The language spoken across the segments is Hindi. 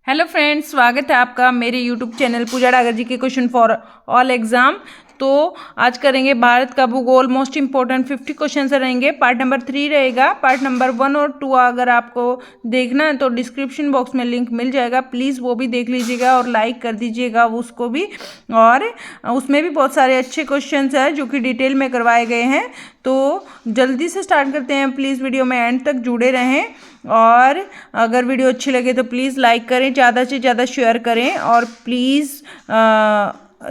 हेलो फ्रेंड्स, स्वागत है आपका मेरे यूट्यूब चैनल पूजा डागर जी के क्वेश्चन फॉर ऑल एग्जाम। तो आज करेंगे भारत का भूगोल। मोस्ट इंपॉर्टेंट 50 क्वेश्चन रहेंगे। पार्ट नंबर 3 रहेगा। पार्ट नंबर 1 और 2 अगर आपको देखना है तो डिस्क्रिप्शन बॉक्स में लिंक मिल जाएगा, प्लीज़ वो भी देख लीजिएगा और लाइक कर दीजिएगा उसको भी। और उसमें भी बहुत सारे अच्छे क्वेश्चन हैं जो कि डिटेल में करवाए गए हैं। तो जल्दी से स्टार्ट करते हैं, प्लीज़ वीडियो में एंड तक जुड़े रहें। और अगर वीडियो अच्छी लगे तो प्लीज़ लाइक करें, ज़्यादा से ज़्यादा शेयर करें और प्लीज़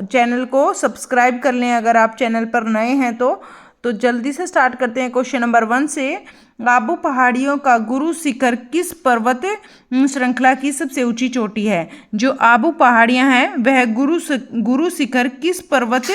चैनल को सब्सक्राइब कर लें अगर आप चैनल पर नए हैं तो जल्दी से स्टार्ट करते हैं क्वेश्चन नंबर 1 से। आबू पहाड़ियों का गुरु शिखर किस पर्वत श्रृंखला की सबसे ऊंची चोटी है? जो आबू पहाड़ियां हैं वह गुरु शिखर किस पर्वत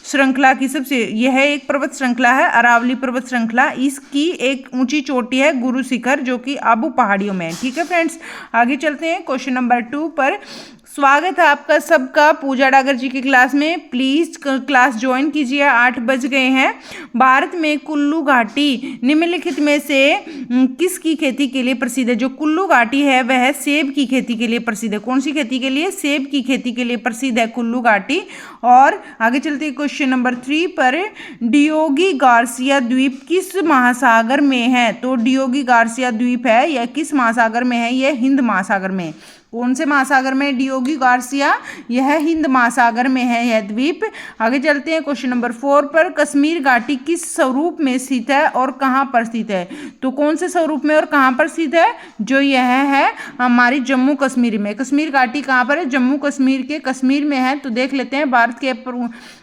श्रृंखला की यह एक पर्वत श्रृंखला है, अरावली पर्वत श्रृंखला। इसकी एक ऊंची चोटी है गुरु शिखर जो कि आबू पहाड़ियों में है। ठीक है फ्रेंड्स, आगे चलते हैं क्वेश्चन नंबर 2 पर। स्वागत है आपका सबका पूजा डागर जी की क्लास में। प्लीज क्लास ज्वाइन कीजिए, 8 बज गए हैं। भारत में कुल्लू घाटी निम्नलिखित में से किसकी खेती के लिए प्रसिद्ध है? जो कुल्लू घाटी है वह सेब की खेती के लिए प्रसिद्ध है। कौन सी खेती के लिए? सेब की खेती के लिए प्रसिद्ध है कुल्लू घाटी। और आगे चलते हैं क्वेश्चन नंबर 3 पर। डियोगी गार्सिया द्वीप किस महासागर में है? तो डियोगी गार्सिया द्वीप है यह किस महासागर में है? यह हिंद महासागर में। कौन से महासागर में डियोगी गार्सिया? यह हिंद महासागर में है यह द्वीप। आगे चलते हैं क्वेश्चन नंबर 4 पर। कश्मीर घाटी किस स्वरूप में स्थित है और कहां पर स्थित है? तो कौन से स्वरूप में और कहां पर स्थित है? जो यह है हमारी जम्मू कश्मीर में। कश्मीर घाटी कहां पर है? जम्मू कश्मीर के कश्मीर में है। तो देख लेते हैं।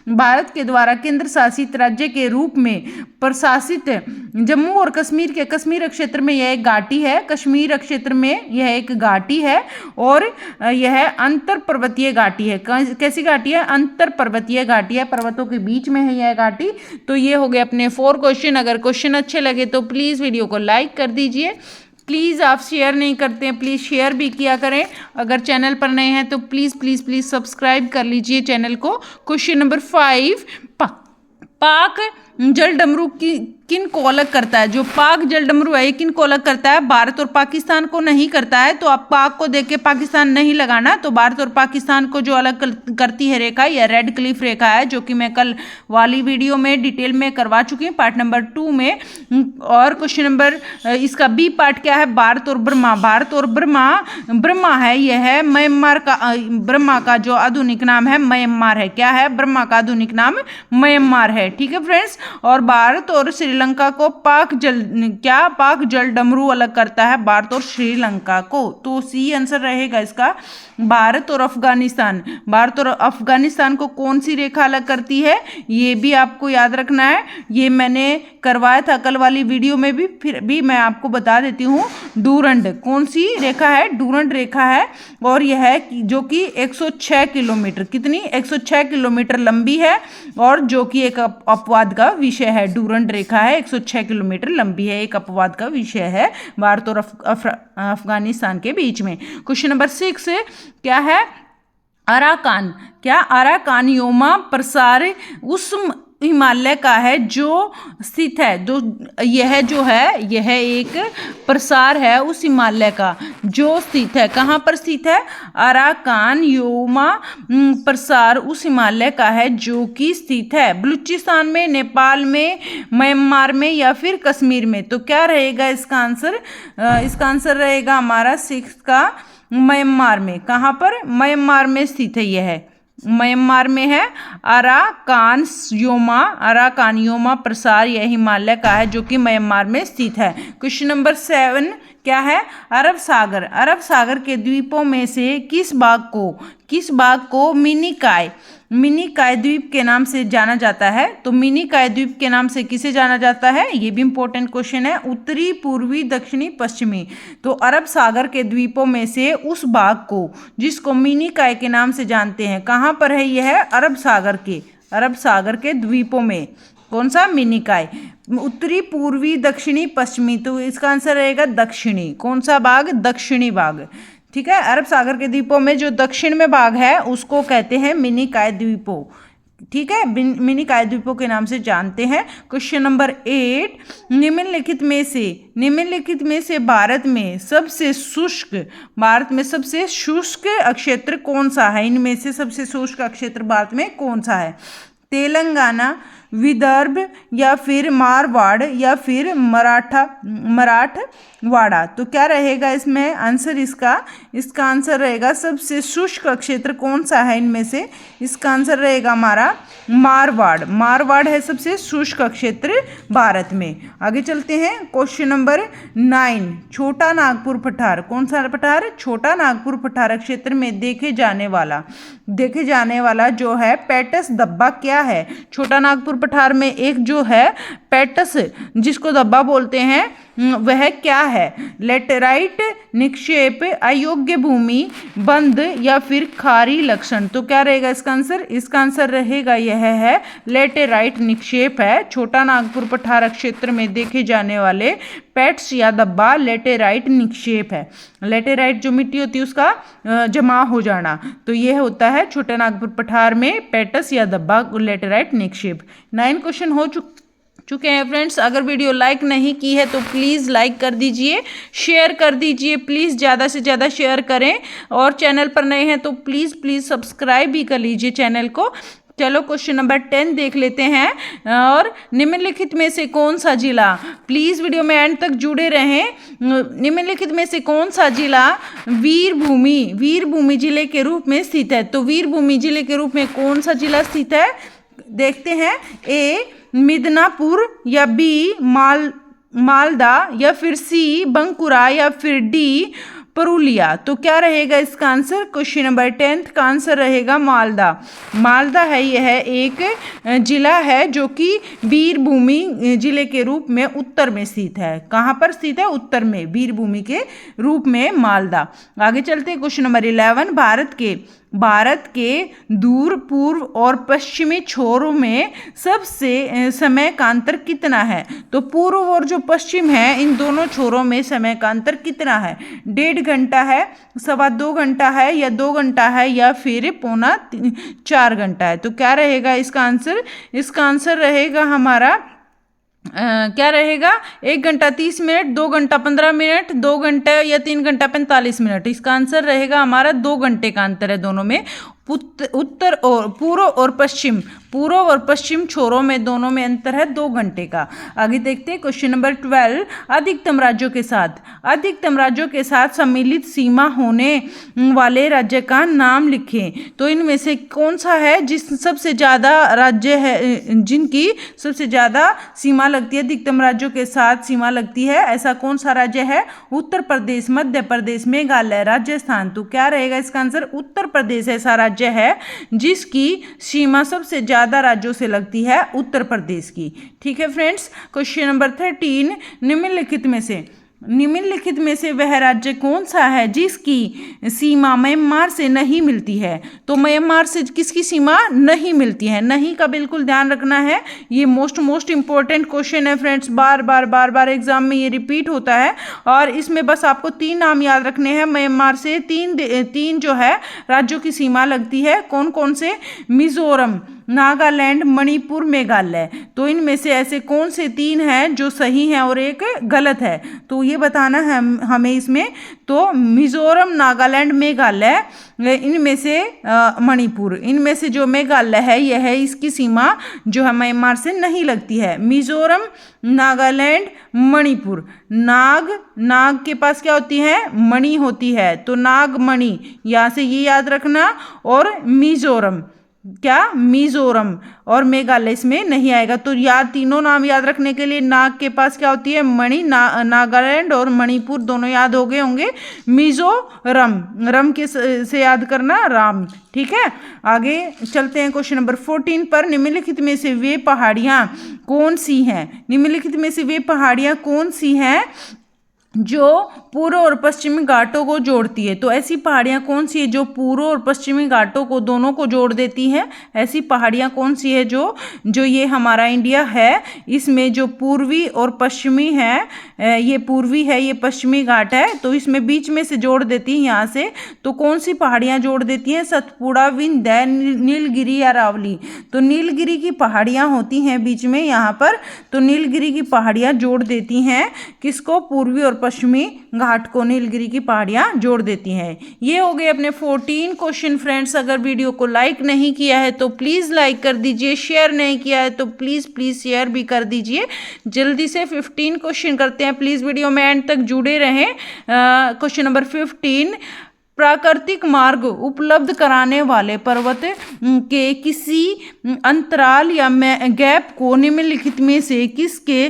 भारत के द्वारा केंद्र शासित राज्य के रूप में प्रशासित जम्मू और कश्मीर के कश्मीर क्षेत्र में यह एक घाटी है। कश्मीर क्षेत्र में यह एक घाटी है और यह अंतर पर्वतीय घाटी है। कैसी घाटी है? अंतर पर्वतीय घाटी है, पर्वतों के बीच में है यह घाटी। तो ये हो गए अपने 4 क्वेश्चन। अगर क्वेश्चन अच्छे लगे तो प्लीज़ वीडियो को लाइक कर दीजिए। प्लीज़ आप शेयर नहीं करते हैं, प्लीज़ शेयर भी किया करें। अगर चैनल पर नए हैं तो प्लीज़ प्लीज़ प्लीज़ सब्सक्राइब कर लीजिए चैनल को। क्वेश्चन नंबर 5, पाक जल डमरू किन को अलग करता है? जो पाक जल डमरू है ये किन को अलग करता है? भारत और पाकिस्तान को नहीं करता है। तो आप पाक को देख के पाकिस्तान नहीं लगाना। तो भारत और पाकिस्तान को जो अलग करती है रेखा, यह रेड क्लिफ रेखा है जो कि मैं कल वाली वीडियो में डिटेल में करवा चुकी हूँ, पार्ट नंबर 2 में। और क्वेश्चन नंबर इसका बी पार्ट क्या है? भारत और ब्रह्मा। भारत और ब्रह्मा है यह म्यांमार का। ब्रह्मा का जो आधुनिक नाम है म्यांमार है। क्या है? ब्रह्मा का आधुनिक नाम म्यांमार है। ठीक है फ्रेंड्स। और भारत और श्रीलंका को पाक जल डमरू अलग करता है? भारत और श्रीलंका को। तो सी आंसर रहेगा इसका। भारत और अफगानिस्तान। भारत और अफगानिस्तान को कौन सी रेखा अलग करती है? ये भी आपको याद रखना है। ये मैंने करवाया था कल वाली वीडियो में भी, फिर भी मैं आपको बता देती हूँ। डूरंड कौन सी रेखा है? डूरंड रेखा है। और यह है जो कि 106 किलोमीटर, कितनी? 106 किलोमीटर लंबी है और जो कि एक अपवाद का विषय है। डूरंड रेखा है, 106 किलोमीटर लंबी है, एक अपवाद का विषय है भारत और अफगानिस्तान के बीच में। क्वेश्चन नंबर 6 क्या है? अराकान। क्या? अराकानियोमा प्रसार उस हिमालय का है जो स्थित है। यह एक प्रसार है उस हिमालय का जो स्थित है। कहाँ पर स्थित है? अराकानियोमा प्रसार उस हिमालय का है जो कि स्थित है बलूचिस्तान में, नेपाल में, म्यांमार में या फिर कश्मीर में। तो क्या रहेगा इसका आंसर? इसका आंसर रहेगा हमारा 6 का म्यांमार में। कहाँ पर? म्यांमार में स्थित है। यह म्यांमार में है। अराकानियोमा प्रसार यह हिमालय का है जो कि म्यांमार में स्थित है। क्वेश्चन नंबर 7 क्या है? अरब सागर। अरब सागर के द्वीपों में से किस भाग को मिनिकाय द्वीप के नाम से जाना जाता है? तो मिनिकाय द्वीप के नाम से किसे जाना जाता है? ये भी इंपॉर्टेंट क्वेश्चन है। उत्तरी, पूर्वी, दक्षिणी, पश्चिमी। तो अरब सागर के द्वीपों में से उस भाग को जिसको मिनिकाय के नाम से जानते हैं, कहाँ पर है यह? अरब सागर के द्वीपों में। कौन सा? मिनिकाय। उत्तरी, पूर्वी, दक्षिणी, पश्चिमी। तो इसका आंसर रहेगा दक्षिणी। कौन सा भाग? दक्षिणी भाग। ठीक है। अरब सागर के द्वीपों में जो दक्षिण में भाग है उसको कहते हैं मिनिकाय द्वीपों। ठीक है, मिनी काय द्वीपों के नाम से जानते हैं। क्वेश्चन नंबर 8, निम्नलिखित में से भारत में सबसे शुष्क क्षेत्र कौन सा है? इनमें से सबसे शुष्क क्षेत्र भारत में कौन सा है? तेलंगाना, विदर्भ, या फिर मारवाड़, या फिर मराठवाड़ा। तो क्या रहेगा इसमें आंसर? इसका आंसर रहेगा सबसे शुष्क क्षेत्र कौन सा है इनमें से? इसका आंसर रहेगा हमारा मारवाड़ है सबसे शुष्क क्षेत्र भारत में। आगे चलते हैं। क्वेश्चन नंबर 9, छोटा नागपुर पठार। कौन सा पठार? छोटा नागपुर पठार क्षेत्र में देखे जाने वाला जो है पैटस दब्बा क्या है? छोटा नागपुर पठार में एक जो है पैटस जिसको दब्बा बोलते हैं वह क्या है? लेटेराइट निक्षेप, अयोग्य भूमि, बंद, या फिर खारी लक्षण। तो क्या रहेगा इसका आंसर? इसका आंसर रहेगा यह है लेटेराइट निक्षेप है। छोटा नागपुर पठार क्षेत्र में देखे जाने वाले पैट्स या दब्बा लेटेराइट निक्षेप है। लेटेराइट जो मिट्टी होती है उसका जमा हो जाना, तो यह होता है छोटा नागपुर पठार में पैटस या दब्बा लेटेराइट निक्षेप। 9 क्वेश्चन हो चुके हैं फ्रेंड्स। अगर वीडियो लाइक नहीं की है तो प्लीज़ लाइक कर दीजिए, शेयर कर दीजिए, प्लीज़ ज़्यादा से ज़्यादा शेयर करें, और चैनल पर नए हैं तो प्लीज़ सब्सक्राइब भी कर लीजिए चैनल को। चलो क्वेश्चन नंबर 10 देख लेते हैं। और निम्नलिखित में से कौन सा जिला, प्लीज़ वीडियो में एंड तक जुड़े रहें। निम्नलिखित में से कौन सा जिला वीरभूमि जिले के रूप में स्थित है? तो वीरभूमि जिले के रूप में कौन सा जिला स्थित है देखते हैं। ए मिदनापुर, या बी मालदा, या फिर सी बंकुरा, या फिर डी पुरुलिया। तो क्या रहेगा इसका आंसर? क्वेश्चन नंबर 10 का आंसर रहेगा मालदा है। यह एक जिला है जो कि वीरभूमि जिले के रूप में उत्तर में स्थित है। कहाँ पर स्थित है? उत्तर में, वीरभूमि के रूप में मालदा। आगे चलते हैं। क्वेश्चन नंबर 11, भारत के दूर पूर्व और पश्चिमी छोरों में सबसे समय का अंतर कितना है? तो पूर्व और जो पश्चिम है इन दोनों छोरों में समय का अंतर कितना है? 1.5 घंटा है, 2.25 घंटा है, या 2 घंटा है, या फिर 3.25-4 घंटा है। तो क्या रहेगा इसका आंसर? इसका आंसर रहेगा हमारा क्या रहेगा? 1 घंटा 30 मिनट, 2 घंटा 15 मिनट, 2 घंटे या 3 घंटा 45 मिनट। इसका आंसर रहेगा हमारा 2 घंटे का अंतर है दोनों में। उत्तर और पूर्व और पश्चिम छोरों में दोनों में अंतर है 2 घंटे का। आगे देखते हैं। क्वेश्चन नंबर 12, अधिकतम राज्यों के साथ सम्मिलित सीमा होने वाले राज्य का नाम लिखें। तो इनमें से कौन सा है सबसे ज़्यादा राज्य है जिनकी सबसे ज़्यादा सीमा लगती है, अधिकतम राज्यों के साथ सीमा लगती है? ऐसा कौन सा राज्य है? उत्तर प्रदेश, मध्य प्रदेश, मेघालय, राजस्थान। तो क्या रहेगा इसका आंसर? उत्तर प्रदेश ऐसा राज्य है जिसकी सीमा सबसे ज्यादा राज्यों से लगती है, उत्तर प्रदेश की। ठीक है फ्रेंड्स। क्वेश्चन नंबर 13, निम्नलिखित में से वह राज्य कौन सा है जिसकी सीमा म्यांमार से नहीं मिलती है? तो म्यांमार से किसकी सीमा नहीं मिलती है? नहीं का बिल्कुल ध्यान रखना है। ये मोस्ट इंपॉर्टेंट क्वेश्चन है फ्रेंड्स। बार बार एग्जाम में ये रिपीट होता है, और इसमें बस आपको 3 नाम याद रखने हैं। म्यांमार से तीन जो है राज्यों की सीमा लगती है। कौन कौन से? मिजोरम, नागालैंड, मणिपुर, मेघालय। तो इनमें से ऐसे कौन से 3 हैं जो सही हैं और एक गलत है? तो ये बताना है हमें इसमें। तो मिजोरम, नागालैंड, मेघालय, इनमें से मणिपुर, इनमें से जो मेघालय है यह है इसकी सीमा जो है म्यांमार से नहीं लगती है। मिजोरम, नागालैंड, मणिपुर। नाग के पास क्या होती है? मणि होती है, तो नागमणि, यहाँ से ये याद रखना। और मिजोरम और मेघालय इसमें नहीं आएगा। तो तीनों नाम याद रखने के लिए नाग के पास क्या होती है? मणि। नागालैंड और मणिपुर दोनों याद हो गए होंगे। मिजोरम के से याद करना राम। ठीक है, आगे चलते हैं क्वेश्चन नंबर 14 पर। निम्नलिखित में से वे पहाड़ियाँ कौन सी हैं? जो पूर्व और पश्चिमी घाटों को जोड़ती है। तो ऐसी पहाड़ियाँ कौन सी है जो पूर्व और पश्चिमी घाटों को दोनों को जोड़ देती हैं? ऐसी पहाड़ियाँ कौन सी है जो जो ये हमारा इंडिया है, इसमें जो पूर्वी और पश्चिमी है, ये पूर्वी है, ये पश्चिमी घाट है, तो इसमें बीच में से जोड़ देती है यहाँ से। तो कौन सी पहाड़ियाँ जोड़ देती हैं? सतपुड़ा, विंध्य, नीलगिरी या अरावली। तो नीलगिरी की पहाड़ियाँ होती हैं बीच में यहाँ पर। तो नीलगिरी की पहाड़ियाँ जोड़ देती हैं किसको? पूर्वी और पश्चिमी घाट को नीलगिरी की पहाड़ियाँ जोड़ देती हैं। ये हो गए अपने 14 क्वेश्चन फ्रेंड्स। अगर वीडियो को लाइक नहीं किया है तो प्लीज़ लाइक कर दीजिए, शेयर नहीं किया है तो प्लीज़ शेयर भी कर दीजिए। जल्दी से 15 क्वेश्चन करते हैं, प्लीज़ वीडियो में एंड तक जुड़े रहें। क्वेश्चन नंबर 15, प्राकृतिक मार्ग उपलब्ध कराने वाले पर्वत के किसी अंतराल या गैप को निम्नलिखित में से किसके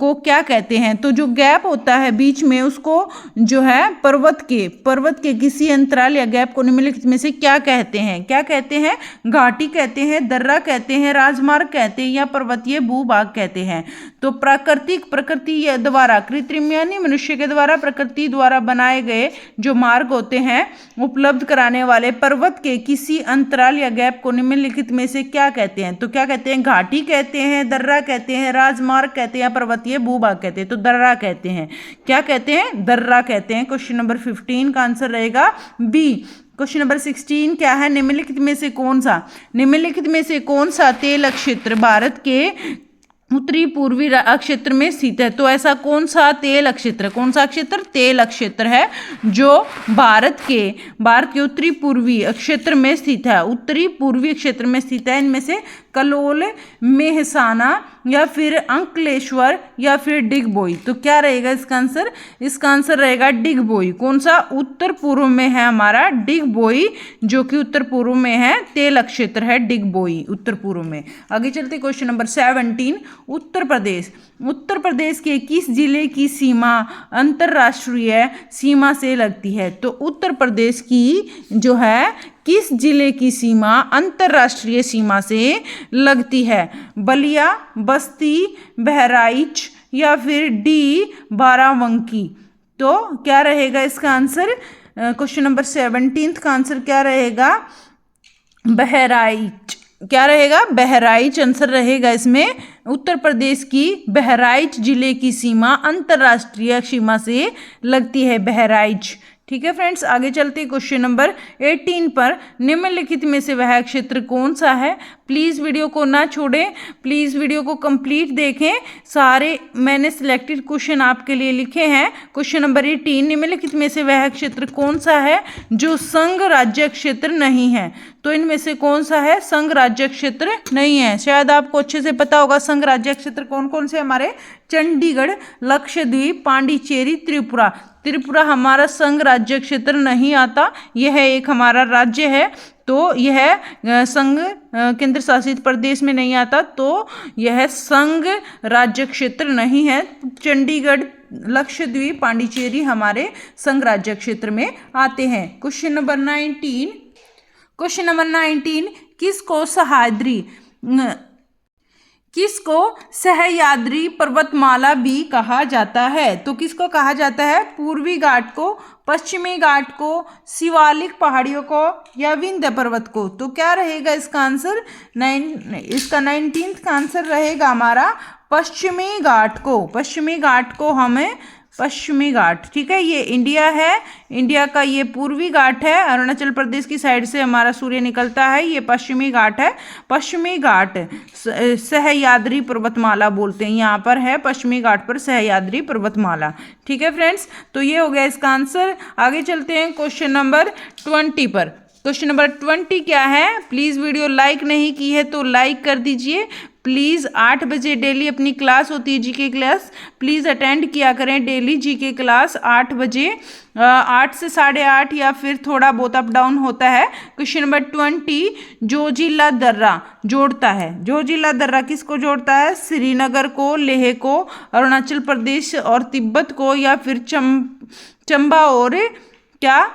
को क्या कहते हैं? तो जो गैप होता है बीच में उसको जो है पर्वत के किसी अंतराल या गैप को निम्नलिखित में से क्या कहते हैं? क्या कहते हैं? घाटी कहते हैं, दर्रा कहते हैं, राजमार्ग कहते हैं या पर्वतीय भूभाग कहते हैं। तो प्रकृति द्वारा, कृत्रिम यानी मनुष्य के द्वारा, प्रकृति द्वारा बनाए गए जो मार्ग होते हैं उपलब्ध कराने वाले पर्वत के किसी अंतराल या गैप को निम्नलिखित में से क्या कहते हैं? तो क्या कहते हैं? घाटी कहते हैं, दर्रा कहते हैं, राजमार्ग कहते हैं या पर्वतीय भूभाग कहते हैं। तो दर्रा कहते हैं। क्या कहते हैं? दर्रा कहते हैं। क्वेश्चन नंबर 15 का आंसर रहेगा बी। क्वेश्चन नंबर 16 क्या है? निम्नलिखित में से कौन सा तेल क्षेत्र भारत के उत्तरी पूर्वी क्षेत्र में स्थित है? तो ऐसा कौन सा तेल क्षेत्र तेल क्षेत्र है जो भारत के उत्तरी पूर्वी क्षेत्र में स्थित है? उत्तरी पूर्वी क्षेत्र में स्थित है। इनमें से कलोल, मेहसाना या फिर अंकलेश्वर या फिर डिगबोई। तो क्या रहेगा इसका आंसर? इसका आंसर रहेगा डिगबोई। कौन सा? उत्तर पूर्व में है हमारा डिगबोई, जो कि उत्तर पूर्व में है, तेल क्षेत्र है डिगबोई उत्तर पूर्व में। आगे चलते क्वेश्चन नंबर 17, उत्तर प्रदेश के किस जिले की सीमा अंतरराष्ट्रीय सीमा से लगती है? तो उत्तर प्रदेश की जो है किस जिले की सीमा अंतरराष्ट्रीय सीमा से लगती है? बलिया, बस्ती, बहराइच या फिर डी बाराबंकी। तो क्या रहेगा इसका आंसर? क्वेश्चन नंबर 17 का आंसर क्या रहेगा? बहराइच। क्या रहेगा? बहराइच आंसर रहेगा इसमें। उत्तर प्रदेश की बहराइच जिले की सीमा अंतरराष्ट्रीय सीमा से लगती है, बहराइच। ठीक है फ्रेंड्स, आगे चलते क्वेश्चन नंबर 18 पर। निम्नलिखित में से वह क्षेत्र कौन सा है? प्लीज़ वीडियो को ना छोड़ें, प्लीज़ वीडियो को कंप्लीट देखें। सारे मैंने सिलेक्टेड क्वेश्चन आपके लिए लिखे हैं। क्वेश्चन नंबर 18, निम्नलिखित में से वह क्षेत्र कौन सा है जो संघ राज्य क्षेत्र नहीं है? तो इनमें से कौन सा है? संघ राज्य क्षेत्र नहीं है। शायद आपको अच्छे से पता होगा संघ राज्य क्षेत्र कौन कौन से हमारे? चंडीगढ़, लक्षद्वीप, पांडिचेरी, त्रिपुरा हमारा संघ राज्य क्षेत्र नहीं आता। यह एक हमारा राज्य है, तो यह संघ केंद्र शासित प्रदेश में नहीं आता, तो यह संघ राज्य क्षेत्र नहीं है। चंडीगढ़, लक्षद्वीप, पांडिचेरी हमारे संघ राज्य क्षेत्र में आते हैं। क्वेश्चन नंबर 19, किसको सह्याद्री पर्वतमाला भी कहा जाता है? तो किसको कहा जाता है? पूर्वी घाट को, पश्चिमी घाट को, शिवालिक पहाड़ियों को या विंध्य पर्वत को। तो क्या रहेगा इसका आंसर? इसका 19th का आंसर रहेगा हमारा पश्चिमी घाट को हमें पश्चिमी घाट। ठीक है, ये इंडिया है, इंडिया का ये पूर्वी घाट है, अरुणाचल प्रदेश की साइड से हमारा सूर्य निकलता है, ये पश्चिमी घाट है। पश्चिमी घाट सह्याद्री पर्वतमाला बोलते हैं, यहाँ पर है पश्चिमी घाट पर सह्याद्री पर्वतमाला। ठीक है फ्रेंड्स, तो ये हो गया इसका आंसर। आगे चलते हैं क्वेश्चन नंबर 20 पर। क्वेश्चन नंबर 20 क्या है? प्लीज़ वीडियो लाइक नहीं की है तो लाइक कर दीजिए। प्लीज़ 8 बजे डेली अपनी क्लास होती है जीके क्लास, प्लीज़ अटेंड किया करें डेली जीके क्लास 8 बजे, 8 से 8:30 या फिर थोड़ा बहुत अप डाउन होता है। क्वेश्चन नंबर 20, जोजिला दर्रा जोड़ता है। जोजिला दर्रा किसको जोड़ता है? श्रीनगर को, लेह को, अरुणाचल प्रदेश और तिब्बत को, या फिर चंबा और क्या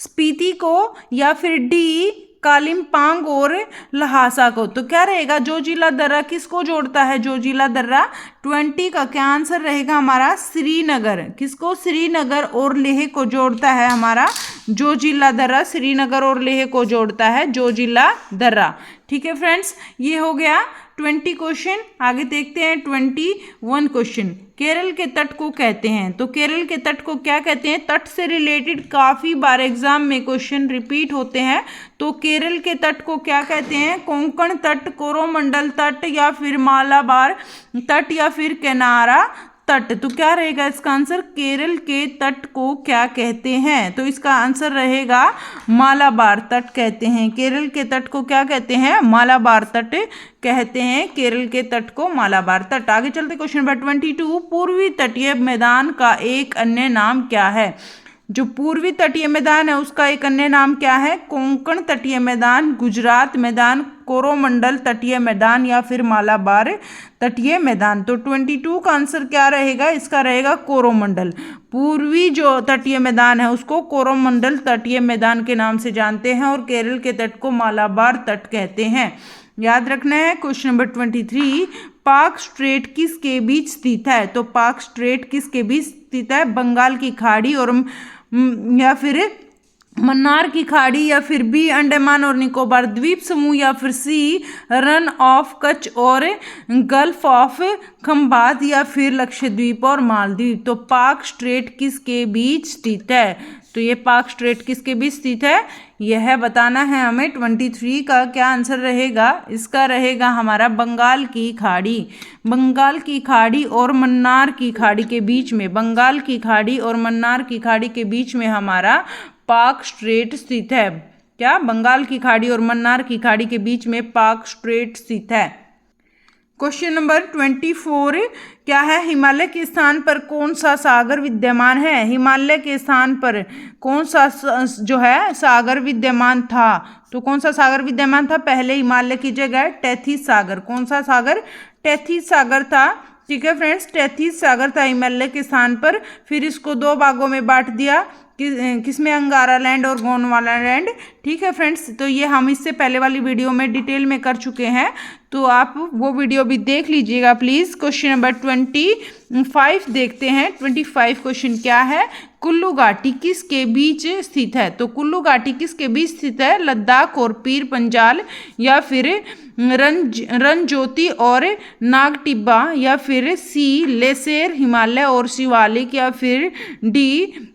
स्पीति को, या फिर डी कालिम्पोंग और लहासा को। तो क्या रहेगा, जोजिला दर्रा किसको जोड़ता है, जोजिला दर्रा 20 का क्या आंसर रहेगा हमारा, श्रीनगर। किसको, श्रीनगर और लेह को जोड़ता है हमारा जोजिला दर्रा, श्रीनगर और लेह को जोड़ता है जोजिला दर्रा। ठीक है फ्रेंड्स, ये हो गया 20 क्वेश्चन। आगे देखते हैं 21 क्वेश्चन। केरल के तट को कहते हैं, तो केरल के तट को क्या कहते हैं, तट से रिलेटेड काफ़ी बार एग्जाम में क्वेश्चन रिपीट होते हैं। तो केरल के तट को क्या कहते हैं, कोंकण तट, कोरोमंडल तट, या फिर मालाबार तट, या फिर किनारा तट। तो क्या रहेगा इसका आंसर, केरल के तट को क्या कहते हैं, तो इसका आंसर रहेगा मालाबार तट कहते हैं। केरल के तट को क्या कहते हैं, मालाबार तट कहते हैं, केरल के तट को मालाबार तट। आगे चलते क्वेश्चन नंबर 22। पूर्वी तटीय मैदान का एक अन्य नाम क्या है, जो पूर्वी तटीय मैदान है उसका एक अन्य नाम क्या है, कोंकण तटीय मैदान, गुजरात मैदान, कोरोमंडल तटीय मैदान, या फिर मालाबार तटीय मैदान। तो 22 का आंसर क्या रहेगा, इसका रहेगा कोरोमंडल। पूर्वी जो तटीय मैदान है उसको कोरोमंडल तटीय मैदान के नाम से जानते हैं, और केरल के तट को मालाबार तट कहते हैं। याद रखना है। Question number 23। पाक स्ट्रेट किसके बीच स्थित है, तो पाक स्ट्रेट किसके बीच स्थित है, बंगाल की खाड़ी और या फिर मन्नार की खाड़ी, या फिर बी अंडमान और निकोबार द्वीप समूह, या फिर सी रन ऑफ कच्छ और गल्फ ऑफ खंबात, या फिर लक्षद्वीप और मालदीव। तो पाक स्ट्रेट किसके बीच स्थित है, तो ये पाक स्ट्रेट किसके बीच स्थित है, यह बताना है हमें। 23 का क्या आंसर रहेगा, इसका रहेगा हमारा बंगाल की खाड़ी। बंगाल की खाड़ी और मन्नार की खाड़ी के बीच में, बंगाल की खाड़ी और मन्नार की खाड़ी के बीच में हमारा पाक स्ट्रेट स्थित है। क्या, बंगाल की खाड़ी और मन्नार की खाड़ी के बीच में पाक स्ट्रेट स्थित है। क्वेश्चन नंबर 24 क्या है, हिमालय के स्थान पर कौन सा सागर विद्यमान है, हिमालय के स्थान पर कौन सा जो है सागर विद्यमान था, तो कौन सा सागर विद्यमान था, पहले हिमालय की जगह टेथिस सागर, कौन सा सागर, टेथिस सागर था। ठीक है फ्रेंड्स, टेथिस सागर था हिमालय के स्थान पर। फिर इसको दो भागों में बांट दिया, किसमें, अंगारा लैंड और गोंडवाना लैंड। ठीक है फ्रेंड्स, तो ये हम इससे पहले वाली वीडियो में डिटेल में कर चुके हैं, तो आप वो वीडियो भी देख लीजिएगा प्लीज़। क्वेश्चन नंबर 25 देखते हैं। 25 क्वेश्चन क्या है, कुल्लू घाटी किसके बीच स्थित है, तो कुल्लू घाटी किसके बीच स्थित है, लद्दाख और पीर पंजाल, या फिर रंजोती और नागटिब्बा, या फिर सी लेसेर हिमालय और शिवालिक, या फिर डी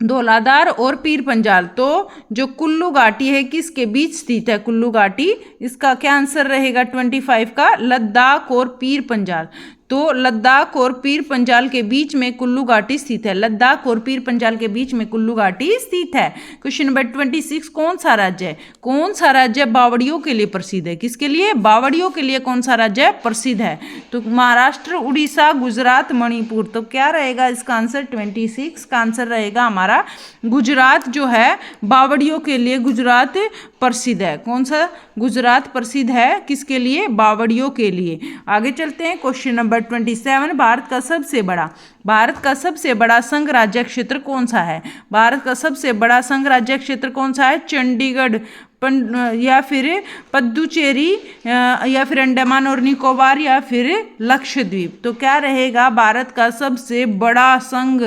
धौलाधार और पीर पंजाल। तो जो कुल्लू घाटी है किसके बीच स्थित है, कुल्लू घाटी, इसका क्या आंसर रहेगा 25 का, लद्दाख और पीर पंजाल। तो लद्दाख और पीर पंजाल के बीच में कुल्लू घाटी स्थित है, लद्दाख और पीर पंजाल के बीच में कुल्लू घाटी स्थित है। क्वेश्चन नंबर 26 कौन सा राज्य है, कौन सा राज्य बावड़ियों के लिए प्रसिद्ध है, किसके लिए, बावड़ियों के लिए कौन सा राज्य प्रसिद्ध है, तो महाराष्ट्र, उड़ीसा, गुजरात, मणिपुर। तो क्या रहेगा इसका आंसर, 26 का आंसर रहेगा हमारा गुजरात, जो है बावड़ियों के लिए गुजरात प्रसिद्ध है। कौन सा, गुजरात प्रसिद्ध है किसके लिए, बावड़ियों के लिए। आगे चलते हैं। Question number 27। भारत का सबसे बड़ा संघ राज्य क्षेत्र कौन सा है, भारत का सबसे बड़ा संघ राज्य क्षेत्र कौन सा है, चंडीगढ़, या फिर पुदुचेरी, या फिर अंडमान और निकोबार, या फिर लक्षद्वीप। तो क्या रहेगा, भारत का सबसे बड़ा संघ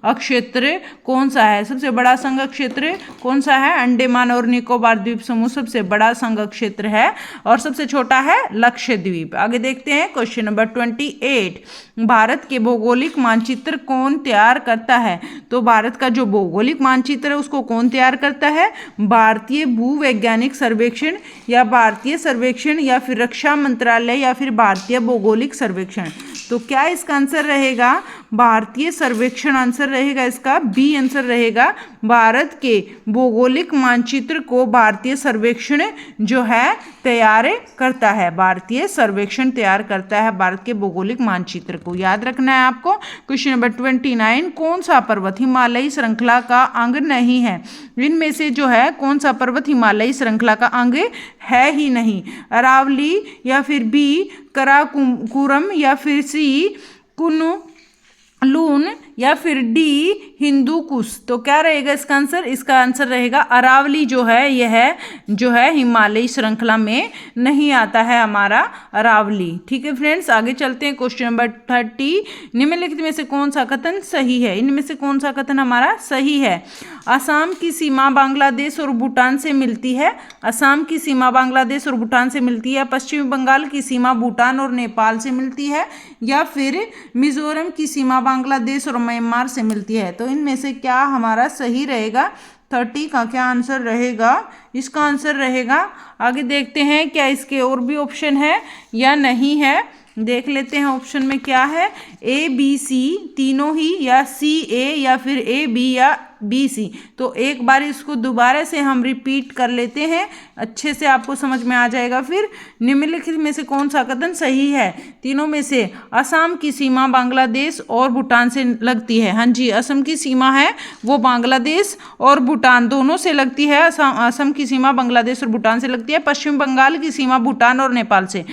क्षेत्र कौन सा है, सबसे बड़ा संघ क्षेत्र कौन सा है, अंडमान और निकोबार द्वीप समूह सबसे बड़ा संघ क्षेत्र है, और सबसे छोटा है लक्षद्वीप। आगे देखते हैं। Question number 28। भारत के भौगोलिक मानचित्र कौन तैयार करता है, तो भारत का जो भौगोलिक मानचित्र है उसको कौन तैयार करता है, भारतीय भूवैज्ञानिक सर्वेक्षण, या भारतीय सर्वेक्षण, या फिर रक्षा मंत्रालय, या फिर भारतीय भौगोलिक सर्वेक्षण। तो क्या इसका आंसर रहेगा, भारतीय सर्वेक्षण आंसर रहेगा इसका, बी आंसर रहेगा। भारत के भौगोलिक मानचित्र को भारतीय सर्वेक्षण जो है तैयार करता है, भारतीय सर्वेक्षण तैयार करता है भारत के भौगोलिक मानचित्र को, याद रखना है आपको। Question number 29। कौन सा पर्वत हिमालयी श्रृंखला का अंग नहीं है, इनमें से जो है कौन सा पर्वत हिमालयी श्रृंखला का अंग है ही नहीं, अरावली, या फिर बी कराकोरम, या फिर सी कुनलून, या फिर डी हिंदू कुश। तो क्या रहेगा इसका आंसर? इसका आंसर रहेगा अरावली जो है यह जो है हिमालयी श्रृंखला में नहीं आता है हमारा अरावली। ठीक है फ्रेंड्स, आगे चलते हैं। क्वेश्चन नंबर 30, निम्नलिखित में से कौन सा कथन सही है? इनमें से कौन सा कथन हमारा सही है? असम की सीमा बांग्लादेश और भूटान से मिलती है। असम की सीमा बांग्लादेश और भूटान से मिलती है। पश्चिमी बंगाल की सीमा भूटान और नेपाल से मिलती है, या फिर मिजोरम की सीमा बांग्लादेश और म्यांमार से मिलती है। तो इनमें से क्या हमारा सही रहेगा? 30 का क्या आंसर रहेगा? इसका आंसर रहेगा, आगे देखते हैं क्या इसके और भी ऑप्शन है या नहीं है। देख लेते हैं ऑप्शन में क्या है। ए बी सी तीनों ही, या सी ए, या फिर ए बी, या बी सी। तो एक बार इसको दोबारा से हम रिपीट कर लेते हैं, अच्छे से आपको समझ में आ जाएगा। फिर निम्नलिखित में से कौन सा कथन सही है? तीनों में से असम की सीमा बांग्लादेश और भूटान से लगती है। हाँ जी, असम की सीमा है वो बांग्लादेश और भूटान दोनों से लगती है। असम की सीमा बांग्लादेश और भूटान से लगती है। पश्चिम बंगाल की सीमा भूटान और नेपाल से।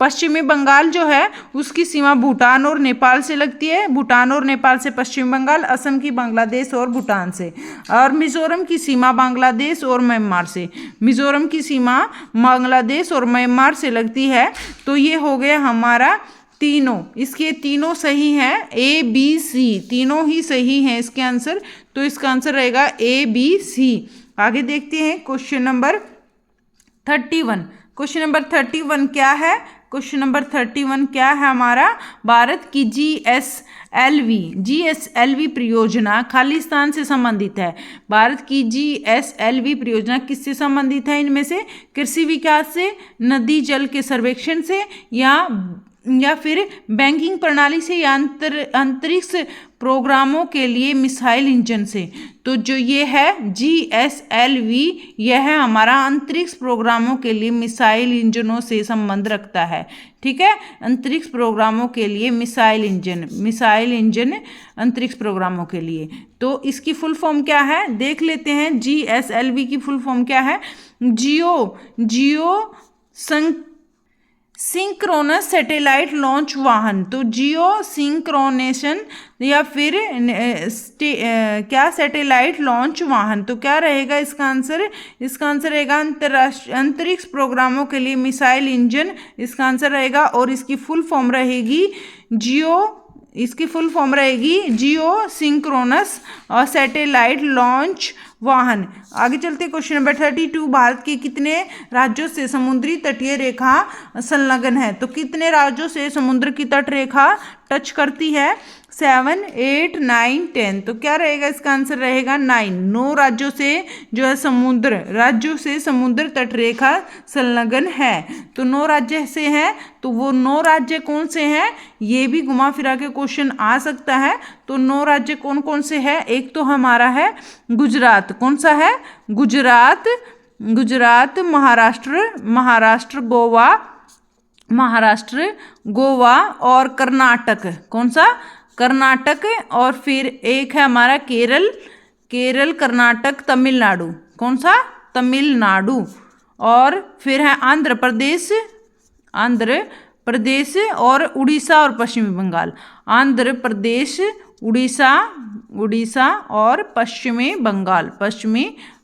पश्चिमी बंगाल जो है उसकी सीमा भूटान और नेपाल से लगती है। भूटान और नेपाल से पश्चिम बंगाल, असम की बांग्लादेश और भूटान से। और मिजोरम की सीमा बांग्लादेश और म्यांमार से। मिजोरम की सीमा बांग्लादेश और म्यांमार से लगती है। तो ये हो गया हमारा तीनों, इसके तीनों सही हैं। ए बी सी तीनों ही सही हैं इसके आंसर। तो इसका आंसर रहेगा ए बी सी। आगे देखते हैं क्वेश्चन नंबर 31। क्वेश्चन नंबर 31 क्या है? क्वेश्चन नंबर 31 क्या है हमारा? भारत की जीएसएलवी परियोजना खालिस्तान से संबंधित है। भारत की जीएसएलवी परियोजना किससे संबंधित है? इनमें से कृषि विकास से, नदी जल के सर्वेक्षण से, या फिर बैंकिंग प्रणाली से, या अंतरिक्ष प्रोग्रामों के लिए मिसाइल इंजन से। तो जो ये है जीएसएलवी, यह है हमारा अंतरिक्ष प्रोग्रामों के लिए मिसाइल इंजनों से संबंध रखता है। ठीक है, अंतरिक्ष प्रोग्रामों के लिए मिसाइल इंजन अंतरिक्ष प्रोग्रामों के लिए। तो इसकी फुल फॉर्म क्या है देख लेते हैं। जीएसएलवी की फुल फॉर्म क्या है? जियो सिंक्रोनस सैटेलाइट लॉन्च वाहन। तो जियो सिंक्रोनेशन या फिर क्या सैटेलाइट लॉन्च वाहन। तो क्या रहेगा इसका आंसर? इसका आंसर रहेगा अंतरराष्ट्रीय अंतरिक्ष प्रोग्रामों के लिए मिसाइल इंजन, इसका आंसर रहेगा। और इसकी फुल फॉर्म रहेगी जियो सिंक्रोनस और सैटेलाइट लॉन्च वाहन। आगे चलते क्वेश्चन नंबर 32। भारत के कितने राज्यों से समुद्री तटीय रेखा संलग्न है? तो कितने राज्यों से समुद्र की तट रेखा टच करती है? 7, 8, 9, 10। तो क्या रहेगा इसका आंसर? रहेगा 9। 9 राज्यों से जो है समुद्र तट रेखा संलग्न है। तो 9 राज्य से है, तो वो 9 राज्य कौन से हैं? ये भी घुमा फिरा के क्वेश्चन आ सकता है। तो 9 राज्य कौन कौन से हैं? एक तो हमारा है गुजरात। कौन सा है? गुजरात, गोवा और कर्नाटक। कौन सा? कर्नाटक। और फिर एक है हमारा केरल, कर्नाटक, तमिलनाडु। कौन सा? तमिलनाडु। और फिर है आंध्र प्रदेश और उड़ीसा और पश्चिमी बंगाल। आंध्र प्रदेश, उड़ीसा और पश्चिमी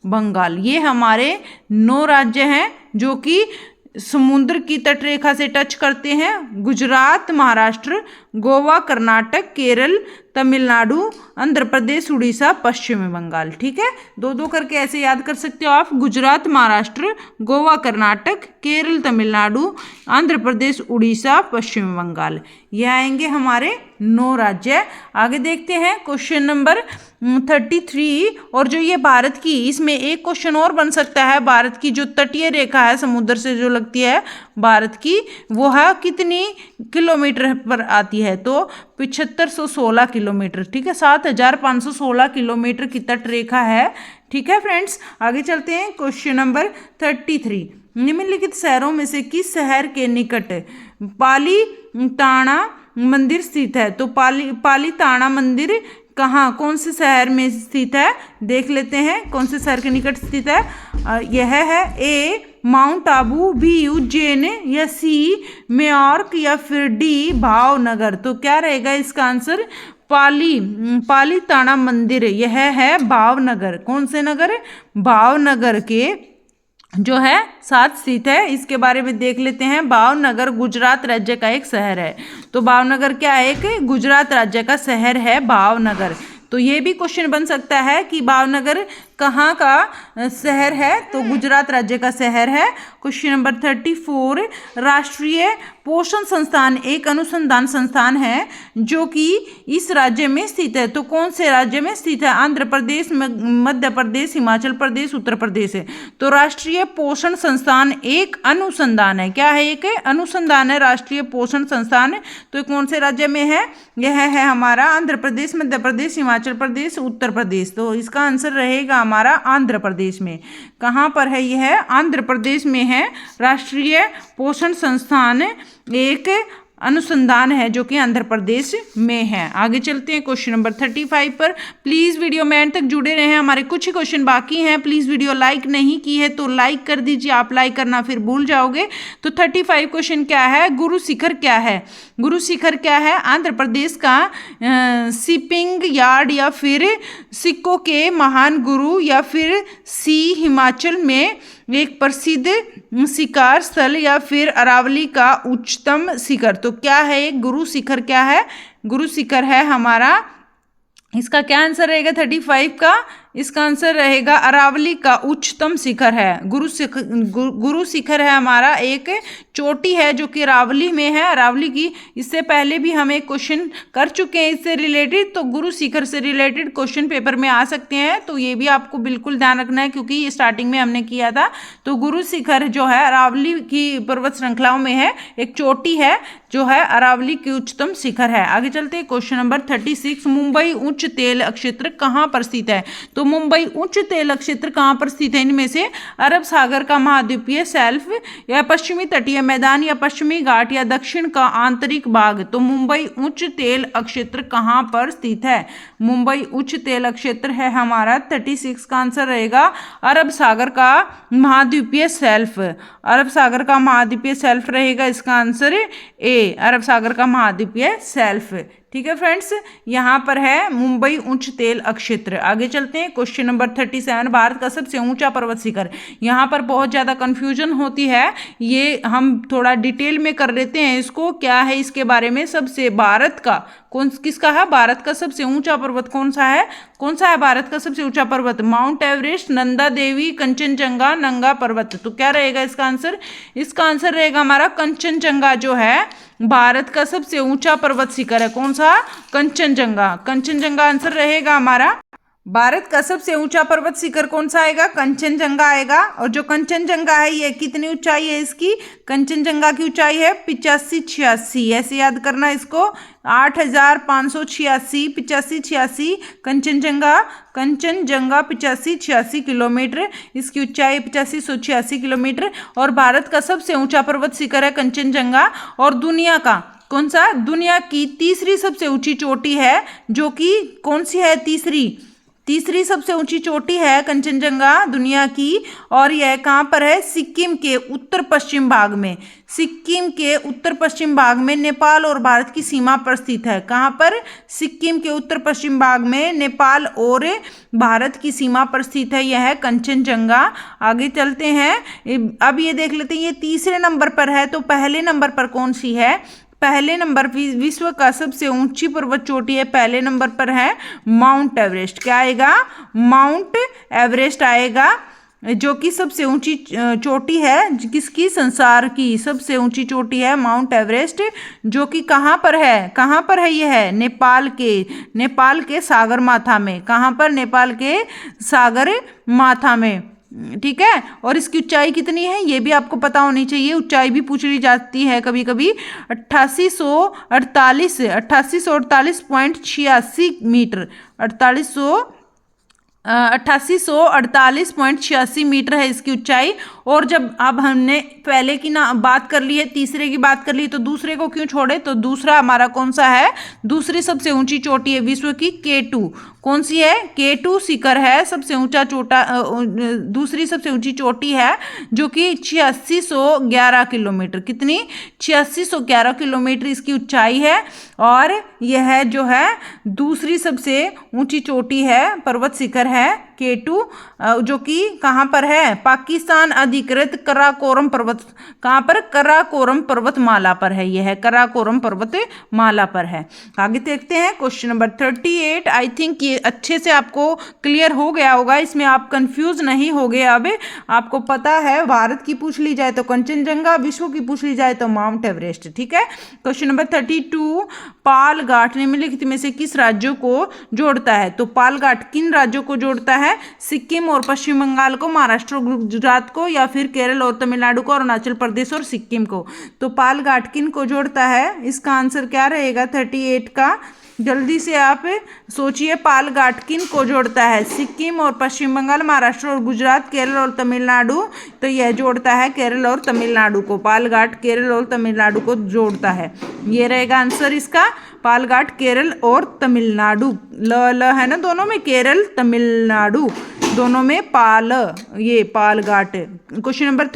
बंगाल। ये हमारे 9 राज्य हैं जो कि समुद्र की तटरेखा से टच करते हैं। गुजरात, महाराष्ट्र, गोवा, कर्नाटक, केरल, तमिलनाडु, आंध्र प्रदेश, उड़ीसा, पश्चिमी बंगाल। ठीक है, 2-2 करके ऐसे याद कर सकते हो आप। गुजरात, महाराष्ट्र, गोवा, कर्नाटक, केरल, तमिलनाडु, आंध्र प्रदेश, उड़ीसा, पश्चिमी बंगाल। ये आएंगे हमारे 9 राज्य। आगे देखते हैं क्वेश्चन नंबर 33। और जो ये भारत की, इसमें एक क्वेश्चन और बन सकता है। भारत की जो तटीय रेखा है समुद्र से जो लगती है भारत की, वो है कितनी किलोमीटर पर आती है? तो 7516 किलोमीटर। ठीक है, 7516 किलोमीटर की तट रेखा है। ठीक है फ्रेंड्स, आगे चलते हैं क्वेश्चन नंबर 33। निम्नलिखित शहरों में से किस शहर के निकट पालीताना मंदिर स्थित है? तो पालीताना मंदिर कौन से शहर में स्थित है? देख लेते हैं कौन से शहर के निकट स्थित है। यह है ए माउंट आबू, बी उज्जैन, या सी न्यूयॉर्क, या फिर डी भावनगर। तो क्या रहेगा इसका आंसर? पालीताना मंदिर, यह है भावनगर। कौन से नगर? भावनगर के जो है साथ स्थित है। इसके बारे में देख लेते हैं। भावनगर गुजरात राज्य का एक शहर है। तो भावनगर क्या है? एक गुजरात राज्य का शहर है भावनगर। तो ये भी क्वेश्चन बन सकता है कि भावनगर कहाँ का शहर है? तो गुजरात राज्य का शहर है। क्वेश्चन नंबर 34, राष्ट्रीय पोषण संस्थान एक अनुसंधान संस्थान है जो कि इस राज्य में स्थित है। तो कौन से राज्य में स्थित है? आंध्र प्रदेश, मध्य प्रदेश, हिमाचल प्रदेश, उत्तर प्रदेश है। तो राष्ट्रीय पोषण संस्थान एक अनुसंधान है। क्या है? एक अनुसंधान है राष्ट्रीय पोषण संस्थान। तो कौन से राज्य में है? यह है हमारा आंध्र प्रदेश, मध्य प्रदेश, हिमाचल प्रदेश, उत्तर प्रदेश। तो इसका आंसर रहेगा हमारा आंध्र प्रदेश में। कहाँ पर है? यह आंध्र प्रदेश में है। राष्ट्रीय पोषण संस्थान एक अनुसंधान है जो कि आंध्र प्रदेश में है। आगे चलते हैं क्वेश्चन नंबर 35 पर। प्लीज़ वीडियो में एंड तक जुड़े रहें, हमारे कुछ ही क्वेश्चन बाकी हैं। प्लीज़ वीडियो लाइक नहीं की है तो लाइक कर दीजिए, आप लाइक करना फिर भूल जाओगे। तो 35 क्वेश्चन क्या है? गुरु शिखर क्या है? गुरु शिखर क्या है? आंध्र प्रदेश का शिपिंग यार्ड या फिर सिक्कों के महान गुरु या फिर हिमाचल में एक प्रसिद्ध शिकार स्थल या फिर अरावली का उच्चतम शिखर। तो क्या है एक गुरु शिखर? क्या है? गुरु शिखर है हमारा। इसका क्या आंसर रहेगा 35 का? इसका आंसर रहेगा अरावली का उच्चतम शिखर है। गुरु शिखर है हमारा एक चोटी है जो कि अरावली में है। अरावली की इससे पहले भी हम एक क्वेश्चन कर चुके हैं इससे रिलेटेड। तो गुरु शिखर से रिलेटेड क्वेश्चन पेपर में आ सकते हैं। तो ये भी आपको बिल्कुल ध्यान रखना है क्योंकि ये स्टार्टिंग में हमने किया था। तो गुरु शिखर जो है अरावली की पर्वत श्रृंखलाओं में है, एक चोटी है जो है अरावली की उच्चतम शिखर है। आगे चलते हैं क्वेश्चन नंबर 36, मुंबई उच्च तेल क्षेत्र कहाँ पर स्थित है? तो मुंबई उच्च तेल क्षेत्र कहाँ पर स्थित है? इनमें से अरब सागर का महाद्वीपीय शेल्फ या पश्चिमी तटीय मैदान या पश्चिमी घाट या दक्षिण का आंतरिक भाग। तो मुंबई उच्च तेल क्षेत्र कहाँ पर स्थित है? मुंबई उच्च तेल क्षेत्र है हमारा 36 का आंसर रहेगा अरब सागर का महाद्वीपीय शेल्फ। अरब सागर का महाद्वीपीय शेल्फ रहेगा इसका आंसर ए, अरब सागर का महाद्वीपीय शेल्फ। ठीक है फ्रेंड्स, यहाँ पर है मुंबई उच्च तेल क्षेत्र। आगे चलते हैं क्वेश्चन नंबर 37, भारत का सबसे ऊंचा पर्वत शिखर। यहाँ पर बहुत ज़्यादा कंफ्यूजन होती है, ये हम थोड़ा डिटेल में कर लेते हैं इसको। क्या है इसके बारे में? सबसे भारत का किसका है? भारत का सबसे ऊंचा पर्वत कौन सा है? कौन सा है भारत का सबसे ऊंचा पर्वत? माउंट एवरेस्ट, नंदा देवी, कंचनजंगा, नंगा पर्वत। तो क्या रहेगा इसका आंसर? इसका आंसर रहेगा हमारा कंचनजंगा जो है भारत का सबसे ऊंचा पर्वत शिखर है। कौन सा? कंचनजंगा। कंचनजंगा आंसर रहेगा हमारा। भारत का सबसे ऊंचा पर्वत शिखर कौन सा आएगा? कंचनजंगा आएगा। और जो कंचनजंगा है ये कितनी ऊंचाई है इसकी? कंचनजंगा की ऊंचाई है 8586। ऐसे याद करना इसको, 8586, 8586 कंचनजंगा 8586 किलोमीटर इसकी ऊंचाई, 8586 किलोमीटर। और भारत का सबसे ऊंचा पर्वत शिखर है कंचनजंगा। और दुनिया का कौन सा? दुनिया की तीसरी सबसे ऊंची चोटी है जो कि कौन सी है? तीसरी सबसे ऊंची चोटी है कंचनजंगा दुनिया की। और यह कहाँ पर है? सिक्किम के उत्तर पश्चिम भाग में। सिक्किम के उत्तर पश्चिम भाग में नेपाल और भारत की सीमा पर स्थित है। कहाँ पर? सिक्किम के उत्तर पश्चिम भाग में नेपाल और भारत की सीमा पर स्थित है यह कंचनजंगा। आगे चलते हैं, अब ये देख लेते हैं ये तीसरे नंबर पर है तो पहले नंबर पर कौन सी है? पहले नंबर विश्व का सबसे ऊंची पर्वत चोटी है, पहले नंबर पर है माउंट एवरेस्ट। क्या आएगा? माउंट एवरेस्ट आएगा जो कि सबसे ऊंची चोटी है। किसकी? संसार की सबसे ऊंची चोटी है माउंट एवरेस्ट जो कि कहाँ पर है? कहाँ पर है यह? है नेपाल के सागर माथा में। कहाँ पर? नेपाल के सागर माथा में। ठीक है, और इसकी ऊंचाई कितनी है ये भी आपको पता होनी चाहिए। ऊंचाई भी पूछ ली जाती है कभी कभी। 8848.86 मीटर, 8848.86 मीटर है इसकी ऊंचाई। और जब अब हमने पहले की ना बात कर ली है, तीसरे की बात कर ली, तो दूसरे को क्यों छोड़े? तो दूसरा हमारा कौन सा है? दूसरी सबसे ऊंची चोटी है विश्व की K2। कौन सी है? K2 शिखर है, सबसे ऊंचा चोटा, दूसरी सबसे ऊंची चोटी है, जो कि 8611 किलोमीटर, कितनी? 8611 किलोमीटर इसकी ऊंचाई है। और यह जो है दूसरी सबसे ऊंची चोटी है, पर्वत शिखर है K2, जो कि कहाँ पर है? पाकिस्तान अधिकृत कराकोरम पर्वत, कहाँ पर? कराकोरम पर्वतमाला पर है। यह कराकोरम पर्वतमाला पर है। आगे देखते हैं क्वेश्चन नंबर 38। आई थिंक ये अच्छे से आपको क्लियर हो गया होगा, इसमें आप कंफ्यूज नहीं हो गए। अब आपको पता है, भारत की पूछ ली जाए तो कंचनजंगा, विश्व की पूछ ली जाए तो माउंट एवरेस्ट। ठीक है। क्वेश्चन नंबर 32, पाल घाट निम्नलिखित में से किस राज्यों को जोड़ता है? तो पाल घाट किन राज्यों को जोड़ता है? सिक्किम और पश्चिम बंगाल को, महाराष्ट्र और गुजरात को, या फिर केरल और तमिलनाडु को, अरुणाचल प्रदेश और सिक्किम को। तो पाल घाट किन को जोड़ता है? इसका आंसर क्या रहेगा 38 का? जल्दी से आप सोचिए, पाल घाट किन को जोड़ता है? सिक्किम और पश्चिम बंगाल, महाराष्ट्र और गुजरात, केरल और तमिलनाडु। तो यह जोड़ता है केरल और तमिलनाडु को। पाल घाट केरल और तमिलनाडु को जोड़ता है। ये रहेगा आंसर इसका, पाल घाट केरल और तमिलनाडु। ल है ना दोनों में, केरल तमिलनाडु दोनों में पाल, ये पाल घाट। क्वेश्चन नंबर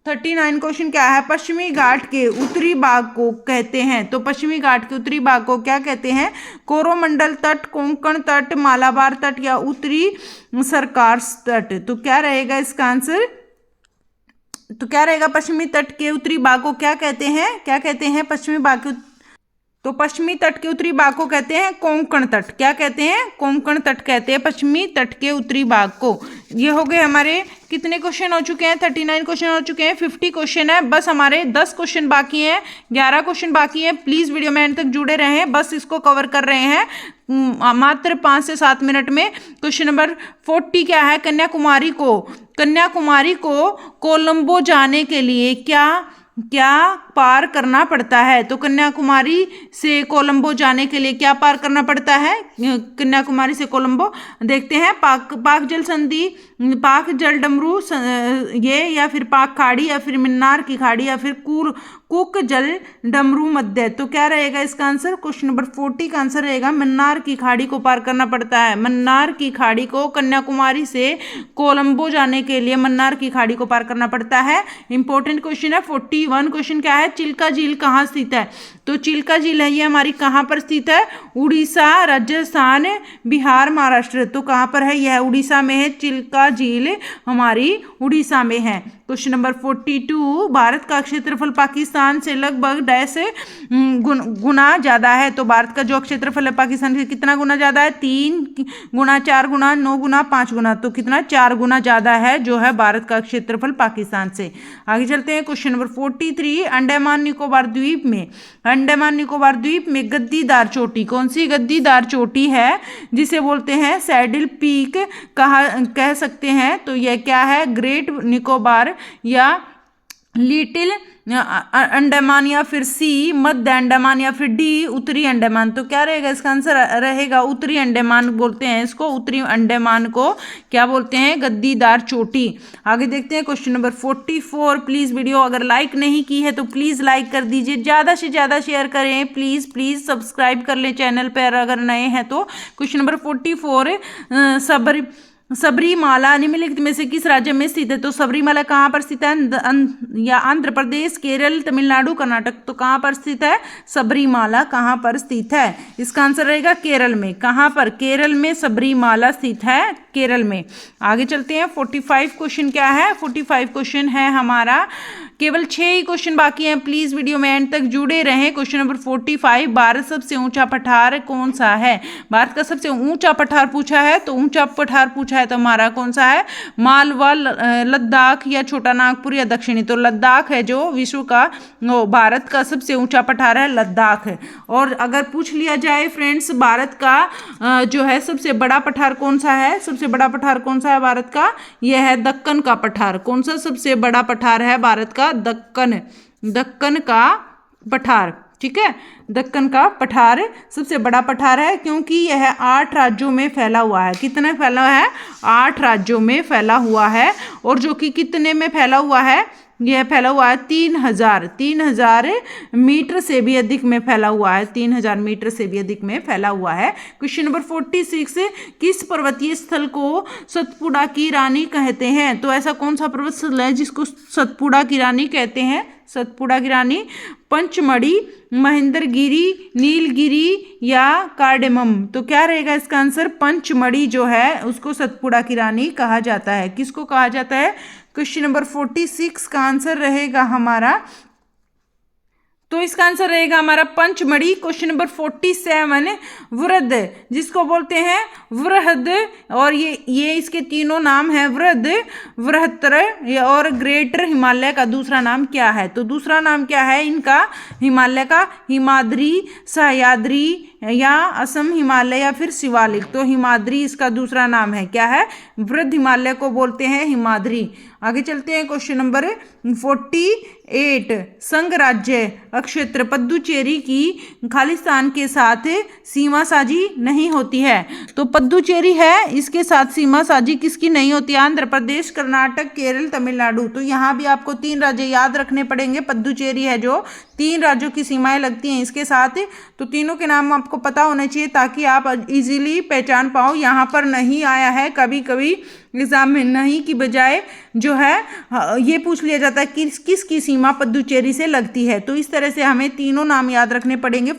39 क्वेश्चन क्या है? पश्चिमी घाट के उत्तरी भाग को कहते हैं। तो पश्चिमी घाट के उत्तरी भाग को क्या कहते हैं? कोरोमंडल तट, कोंकण तट, मालाबार तट, या उत्तरी सरकार तट। तो क्या रहेगा इसका आंसर? तो क्या रहेगा? पश्चिमी तट के उत्तरी भाग को क्या कहते हैं? क्या कहते हैं पश्चिमी भाग के? तो पश्चिमी तट के उत्तरी भाग को कहते हैं कोंकण तट। क्या कहते हैं? कोंकण तट कहते हैं पश्चिमी तट के उत्तरी भाग को। ये हो गए हमारे कितने क्वेश्चन हो चुके हैं? 39 क्वेश्चन हो चुके हैं। 50 क्वेश्चन है, बस हमारे 10 क्वेश्चन बाकी हैं, 11 क्वेश्चन बाकी हैं। प्लीज वीडियो में एंड तक जुड़े रहें, बस इसको कवर कर रहे हैं मात्र 5 से 7 मिनट में। क्वेश्चन नंबर 40 क्या है? कन्याकुमारी को कोलंबो जाने के लिए क्या पार करना पड़ता है? तो कन्याकुमारी से कोलंबो जाने के लिए क्या पार करना पड़ता है? कन्याकुमारी से कोलंबो देखते हैं। पाक जल संधि, पाक जल डमरू, ये, या फिर पाक खाड़ी, या फिर मन्नार की खाड़ी, या फिर कुक जल डमरू मध्य। तो क्या रहेगा इसका आंसर? क्वेश्चन नंबर 40 का आंसर रहेगा मन्नार की खाड़ी को पार करना पड़ता है। मन्नार की खाड़ी को, कन्याकुमारी से कोलंबो जाने के लिए मन्नार की खाड़ी को पार करना पड़ता है। इंपॉर्टेंट क्वेश्चन है। 41 क्वेश्चन क्या है? चिल्का झील कहाँ स्थित है? तो चिल्का झील है ये हमारी कहाँ पर स्थित है? उड़ीसा, राजस्थान, बिहार, महाराष्ट्र। तो कहाँ पर है? यह उड़ीसा में है। चिल्का झील हमारी उड़ीसा में है। क्वेश्चन नंबर 42, भारत का क्षेत्रफल पाकिस्तान से लगभग डैश गुना ज्यादा है। तो भारत का जो क्षेत्रफल है पाकिस्तान से कितना गुना ज्यादा है? 3 गुना, 4 गुना, 9 गुना, 5 गुना। तो कितना? 4 गुना ज्यादा है जो है भारत का क्षेत्रफल पाकिस्तान से। आगे चलते हैं। क्वेश्चन नंबर 43, अंडमान निकोबार द्वीप में गद्दीदार चोटी, कौन सी गद्दीदार चोटी है जिसे बोलते हैं सैडल पीक कह सकते हैं? तो यह क्या है? ग्रेट निकोबार, या लिटिल अंडमान, या फिर सी मध्य अंडमान, या फिर डी उत्तरी अंडमान। तो क्या रहेगा इसका आंसर? रहेगा उत्तरी अंडमान बोलते हैं इसको। उत्तरी अंडमान को क्या बोलते हैं? गद्दीदार चोटी। आगे देखते हैं क्वेश्चन नंबर 44। प्लीज वीडियो अगर लाइक नहीं की है तो प्लीज लाइक कर दीजिए, ज्यादा से ज्यादा शेयर करें, प्लीज सब्सक्राइब कर लें चैनल पर अगर नए हैं तो। क्वेश्चन नंबर 44, सबरीमाला निम्नलिखित में से किस राज्य में स्थित है? तो सबरीमाला कहाँ पर स्थित है? या आंध्र प्रदेश, केरल, तमिलनाडु, कर्नाटक। तो कहाँ पर स्थित है सबरीमाला? कहाँ पर स्थित है? इसका आंसर रहेगा केरल में। कहाँ पर? केरल में सबरीमाला स्थित है, केरल में। आगे चलते हैं। 45 क्वेश्चन क्या है? 45 क्वेश्चन है हमारा, केवल 6 ही क्वेश्चन बाकी हैं। प्लीज वीडियो में एंड तक जुड़े रहें। क्वेश्चन नंबर 45, भारत सबसे ऊंचा पठार कौन सा है? भारत का सबसे ऊंचा पठार पूछा है, तो ऊंचा पठार पूछा है तो हमारा कौन सा है? मालवा, लद्दाख, या छोटा नागपुर, या दक्षिणी। तो लद्दाख है जो विश्व का, भारत का सबसे ऊंचा पठार है लद्दाख है। और अगर पूछ लिया जाए फ्रेंड्स, भारत का जो है सबसे बड़ा पठार कौन सा है? सबसे बड़ा पठार कौन सा है भारत का? यह है दक्कन का पठार। कौन सा सबसे बड़ा पठार है भारत का? दक्कन का पठार। ठीक है। दक्कन का पठार सबसे बड़ा पठार है क्योंकि यह 8 राज्यों में फैला हुआ है। कितने फैला है? 8 राज्यों में फैला हुआ है। और जो कि कितने में फैला हुआ है? यह फैला हुआ है 3000 मीटर से भी अधिक में फैला हुआ है। 3000 मीटर से भी अधिक में फैला हुआ है। क्वेश्चन नंबर 46, किस पर्वतीय स्थल को सतपुड़ा की रानी कहते हैं? तो ऐसा कौन सा पर्वत स्थल है जिसको सतपुड़ा की रानी कहते हैं? सतपुड़ा की रानी पंचमढ़ी, महेंद्रगिरी, नीलगिरी या कार्डेमम? तो क्या रहेगा इसका आंसर? पंचमढ़ी जो है उसको सतपुड़ा की रानी कहा जाता है। किसको कहा जाता है? क्वेश्चन नंबर 46 का आंसर रहेगा हमारा, तो इसका आंसर रहेगा हमारा पंचमढ़ी। क्वेश्चन नंबर 47, वृहद जिसको बोलते हैं वृहद, और ये इसके तीनों नाम है वृहद, वृहत्तर और ग्रेटर हिमालय का दूसरा नाम क्या है? तो दूसरा नाम क्या है इनका हिमालय का? हिमाद्री, सह्याद्री या असम हिमालय या फिर शिवालिक। तो हिमाद्री इसका दूसरा नाम है। क्या है? वृहद हिमालय को बोलते हैं हिमाद्री। आगे चलते हैं। क्वेश्चन नंबर 48, संघ राज्य क्षेत्र पुदुचेरी की खालिस्तान के साथ सीमा साझी नहीं होती है। तो पुदुचेरी है, इसके साथ सीमा साझी किसकी नहीं होती? आंध्र प्रदेश, कर्नाटक, केरल, तमिलनाडु। तो यहाँ भी आपको 3 राज्य याद रखने पड़ेंगे। पुदुचेरी है जो 3 राज्यों की सीमाएं लगती हैं इसके साथ। तो तीनों के नाम आपको पता होने चाहिए ताकि आप इजीली पहचान पाओ। यहाँ पर नहीं आया है, कभी कभी एग्जाम में नहीं की बजाय जो है ये पूछ लिया जाता है कि किसकी सीमा पुदुचेरी से लगती है। तो इस तरह से हमें तीनों नाम याद रखने पड़ेंगे।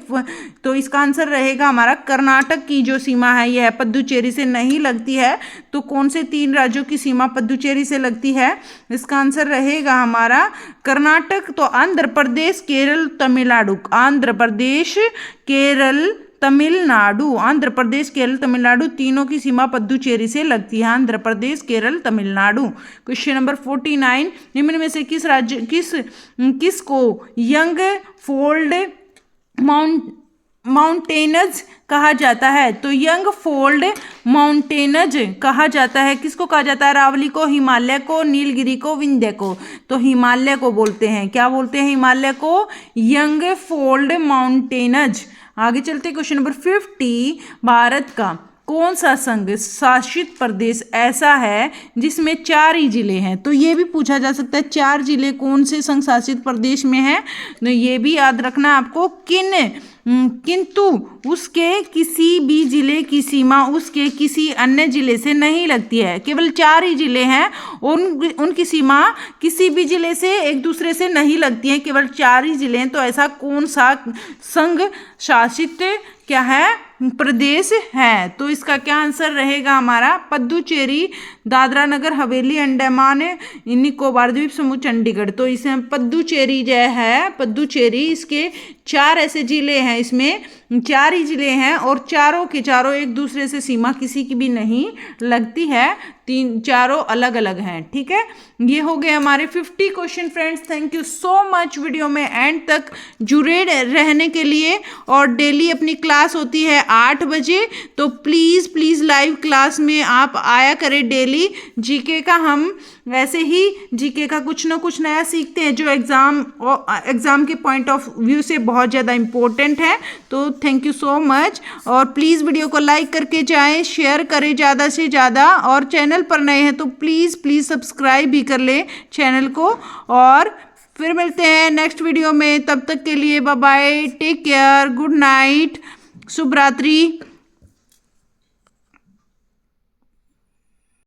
तो इसका आंसर रहेगा हमारा कर्नाटक की जो सीमा है यह पुदुचेरी से नहीं लगती है। तो कौन से 3 राज्यों की सीमा पुदुचेरी से लगती है? इसका आंसर रहेगा हमारा कर्नाटक, तो आंध्र प्रदेश, केरल, तमिलनाडु। आंध्र प्रदेश, केरल, तमिलनाडु। आंध्र प्रदेश, केरल, तमिलनाडु तीनों की सीमा पुदुचेरी से लगती है। आंध्र प्रदेश, केरल, तमिलनाडु। क्वेश्चन नंबर 49, निम्न में से किसको यंग फोल्ड माउंटेनज कहा जाता है? तो यंग फोल्ड माउंटेनज कहा जाता है। किसको कहा जाता है? अरावली को, हिमालय को, नीलगिरी को, विंध्य को। तो हिमालय को बोलते हैं। क्या बोलते हैं हिमालय को? Young fold mountains. आगे चलते क्वेश्चन नंबर 50, भारत का कौन सा संघ शासित प्रदेश ऐसा है जिसमें 4 ही जिले हैं? तो ये भी पूछा जा सकता है 4 जिले कौन से संघ शासित प्रदेश में हैं? तो ये भी याद रखना आपको। किंतु उसके किसी भी जिले की सीमा उसके किसी अन्य जिले से नहीं लगती है। केवल 4 ही जिले हैं, उनकी सीमा किसी भी जिले से एक दूसरे से नहीं लगती है। केवल 4 ही जिले हैं। तो ऐसा कौन सा संघ शासित क्या है प्रदेश है? तो इसका क्या आंसर रहेगा हमारा? पुदुचेरी, दादरा नगर हवेली, अंडमान निकोबार द्वीप समूह, चंडीगढ़। तो इसमें पुदुचेरी जो है, पुदुचेरी इसके 4 ऐसे जिले हैं, इसमें 4 ही जिले हैं और चारों के चारों एक दूसरे से सीमा किसी की भी नहीं लगती है। चारों अलग अलग हैं। ठीक है, ये हो गए हमारे 50 question friends. Thank you so much video में एंड तक जुड़े रहने के लिए। और डेली अपनी क्लास होती है 8 बजे, तो प्लीज़ लाइव क्लास में आप आया करें डेली। जीके का हम वैसे ही जीके का कुछ ना कुछ नया सीखते हैं जो एग्ज़ाम के पॉइंट ऑफ व्यू से बहुत ज़्यादा इम्पोर्टेंट है। तो थैंक यू सो मच। और प्लीज़ वीडियो को लाइक करके जाएं, शेयर करें ज़्यादा से ज़्यादा। और चैनल पर नए हैं तो प्लीज़ सब्सक्राइब भी कर लें चैनल को। और फिर मिलते हैं नेक्स्ट वीडियो में, तब तक के लिए bye bye, take care, good night, शुभ रात्रि।